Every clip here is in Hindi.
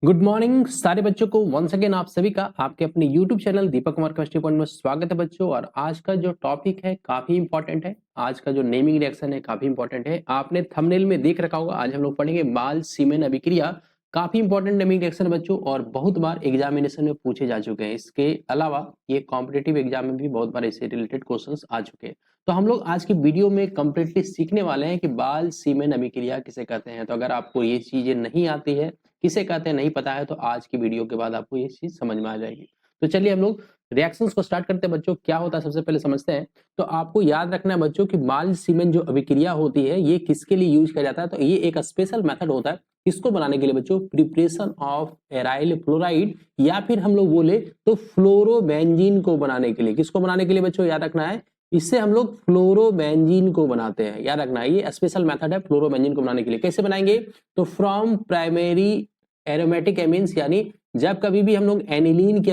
गुड मॉर्निंग सारे बच्चों को वंस अगेन आप सभी का आपके अपने YouTube channel Deepak Kumar chemistry point में स्वागत है बच्चों। और आज का जो टॉपिक है काफी इंपॉर्टेंट है। आज का जो नेमिंग रिएक्शन है काफी इंपॉर्टेंट है। आपने थंबनेल में देख रखा होगा, आज हम लोग पढ़ेंगे बाल सीमेन अभिक्रिया। काफी इंपॉर्टेंट नेमिंग रिएक्शन बच्चों, और बहुत बार एग्जामिनेशन में पूछे जा चुके हैं। इसके अलावा ये कॉम्पिटेटिव एग्जाम में भी बहुत बार इससे रिलेटेड क्वेश्चंस आ चुके हैं। तो हम लोग आज की वीडियो में कंप्लीटली सीखने वाले हैं कि बाल सीमेन अभिक्रिया किसे कहते हैं। तो अगर आपको ये चीजें नहीं आती है, किसे कहते हैं, नहीं पता है, तो आज की वीडियो के बाद आपको ये चीज समझ में आ जाएगी। तो चलिए हम लोग रिएक्शंस को स्टार्ट करते हैं बच्चों। क्या होता है सबसे पहले समझते हैं। तो आपको याद रखना है बच्चों कि बाल सीमेन जो अभिक्रिया होती है ये किसके लिए यूज किया जाता है। तो ये एक स्पेशल मेथड होता है इसको बनाने के लिए बच्चों, प्रिपरेशन ऑफ एराइल फ्लोराइड, या फिर हम लोग बोले तो फ्लोरोबेंजीन को बनाने के लिए। किसको बनाने के लिए बच्चों याद रखना है, इससे हम लोग फ्लोरोबेंजीन को बनाते हैं। याद रखना है ये स्पेशल मेथड है फ्लोरोबेंजीन को बनाने के लिए। कैसे बनाएंगे, तो फ्रॉम प्राइमरी एरोमेटिक एमीन्स, यानी जब कभी भी हम लोग एनिलीन की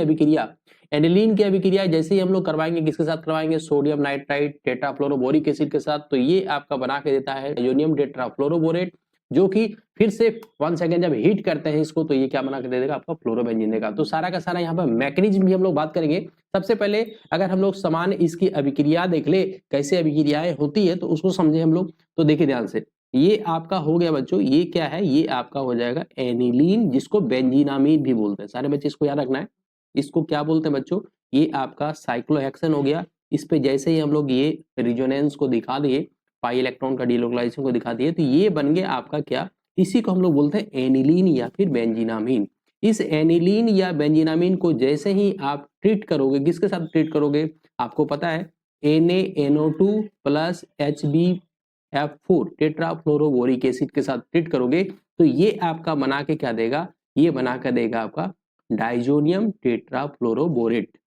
अभिक्रिया जैसे ही हम लोग करवाएंगे, किसके साथ करवाएंगे, सोडियम नाइट्राइट टेट्राफ्लोरोबोरिक एसिड के साथ, तो ये आपका बना के देता है डाइजोनियम टेट्राफ्लोरोबोरेट, जो कि फिर से 1 सेकेंड जब हीट करते हैं इसको तो ये क्या बना के दे देगा, आपका फ्लोरोबेंजीन देगा। तो सारा का सारा यहाँ पर मैकेनिज्म भी हम लोग बात करेंगे। सबसे पहले अगर हम लोग समान इसकी अभिक्रिया देख ले, कैसे अभिक्रियाएं होती है, तो उसको समझे हम लोग। तो देखिए ध्यान से, ये आपका हो गया बच्चों, ये क्या है, ये आपका हो जाएगा एनिलीन, जिसको बेंजीनामीन भी बोलते हैं। सारे बच्चे इसको याद रखना है, इसको क्या बोलते हैं बच्चों, ये आपका साइक्लोहेक्सेन हो गया। इस पे जैसे ही हम लोग ये रिजोनेंस को दिखा दिए, पाई इलेक्ट्रॉन का डीलोकलाइजेशन को दिखा दिए, तो ये बन गया आपका क्या, इसी को हम लोग बोलते हैं एनिलीन या फिर बेंजीनामीन। इस एनिलीन या बेंजीनामीन को जैसे ही आप ट्रीट करोगे, किसके साथ ट्रीट करोगे, आपको पता है NaNO2 प्लस HbF4 टेट्राफ्लोरोबोरिक एसिड के साथ ट्रीट करोगे, तो ये आपका बना के क्या देगा, ये बना कर देगा आपका डाइजोनियम टेट्राफ्लोरोबोरेट।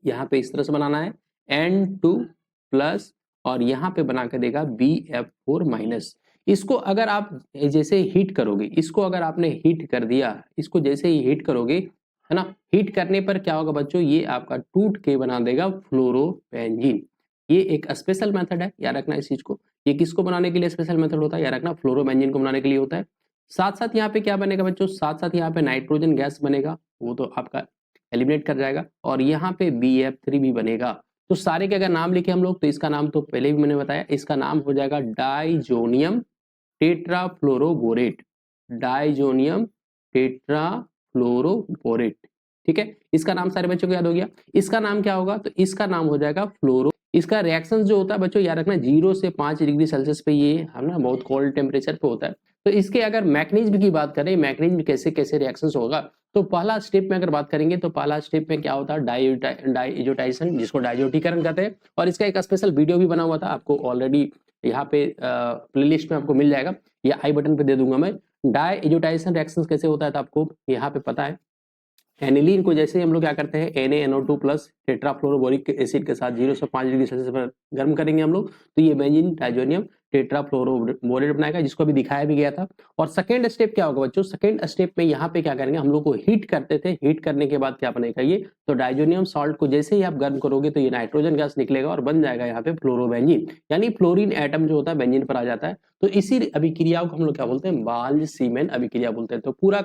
यहाँ पे इस तरह से बनाना है N2 प्लस, और यहाँ पे बना कर देगा BF4 माइनस। इसको अगर आप जैसे हीट करोगे, इसको अगर आपने हीट कर दिया, इसको जैसे ही हीट करोगे, है ना, हीट करने पर क्या होगा बच्चों, ये आपका टूट के बना देगा फ्लोरोबेंजीन। ये एक स्पेशल मेथड है, याद रखना इस चीज को। ये किसको बनाने के लिए स्पेशल मेथड होता है, याद रखना फ्लोरोबेंजीन को बनाने के लिए होता है। साथ साथ यहाँ पे क्या बनेगा बच्चों, साथ साथ यहाँ पे नाइट्रोजन गैस बनेगा, वो तो आपका एलिमिनेट कर जाएगा, और यहाँ पे BF3 भी बनेगा। तो सारे के अगर नाम लिखे हम लोग, तो इसका नाम तो पहले भी मैंने बताया, इसका नाम हो जाएगा डाइजोनियम टेट्राफ्लोरोबोरेट, डाइजोनियम टेट्राफ्लोरोबोरेट। ठीक है, इसका नाम सारे बच्चों को याद हो गया। इसका नाम क्या होगा, तो इसका नाम हो जाएगा फ्लोरो। इसका रिएक्शन जो होता है बच्चों याद रखना 0 से 5 डिग्री सेल्सियस पे, ये है ना बहुत कोल्ड टेम्परेचर पे होता है। तो इसके अगर मैकेनिज्म की बात करें, मैकेनिज्म कैसे कैसे रिएक्शंस होगा, तो पहला स्टेप में अगर बात करेंगे, तो पहला स्टेप में क्या होता है, डाइजोटाइजेशन, जिसको डाइजोटीकरण कहते हैं। और इसका एक स्पेशल वीडियो भी बना हुआ था, आपको ऑलरेडी यहाँ पे प्लेलिस्ट में आपको मिल जाएगा, या आई बटन पे दे दूंगा मैं। डाइजोटाइजेशन रिएक्शन कैसे होता है, तो आपको यहाँ पे पता है। एनिलीन को जैसे हम लोग क्या करते हैं, NaNO2 प्लस टेट्राफ्लोरोबोरिक एसिड के साथ 0 से 5 डिग्री सेल्सियस पर गर्म करेंगे हम लोग, तो ये बेंजीन डाइजोनियम टेट्राफ्लोरोबोरेट बनाएगा, जिसको अभी दिखाया भी गया था। और सेकेंड स्टेप क्या होगा बच्चों, सेकेंड स्टेप में यहाँ पे क्या करेंगे, हम लोग को हीट करते थे, हीट करने के बाद क्या बनेगा ये, तो डाइजोनियम सॉल्ट को जैसे ही आप गर्म करोगे, तो ये नाइट्रोजन गैस निकलेगा और बन जाएगा यहाँ पे फ्लोरोबेंजीन, यानी फ्लोरीन एटम जो होता है बेंजीन पर आ जाता है। तो इसी अभिक्रिया को हम लोग क्या बोलते हैं, बाल सीमेन अभिक्रिया बोलते हैं। तो पूरा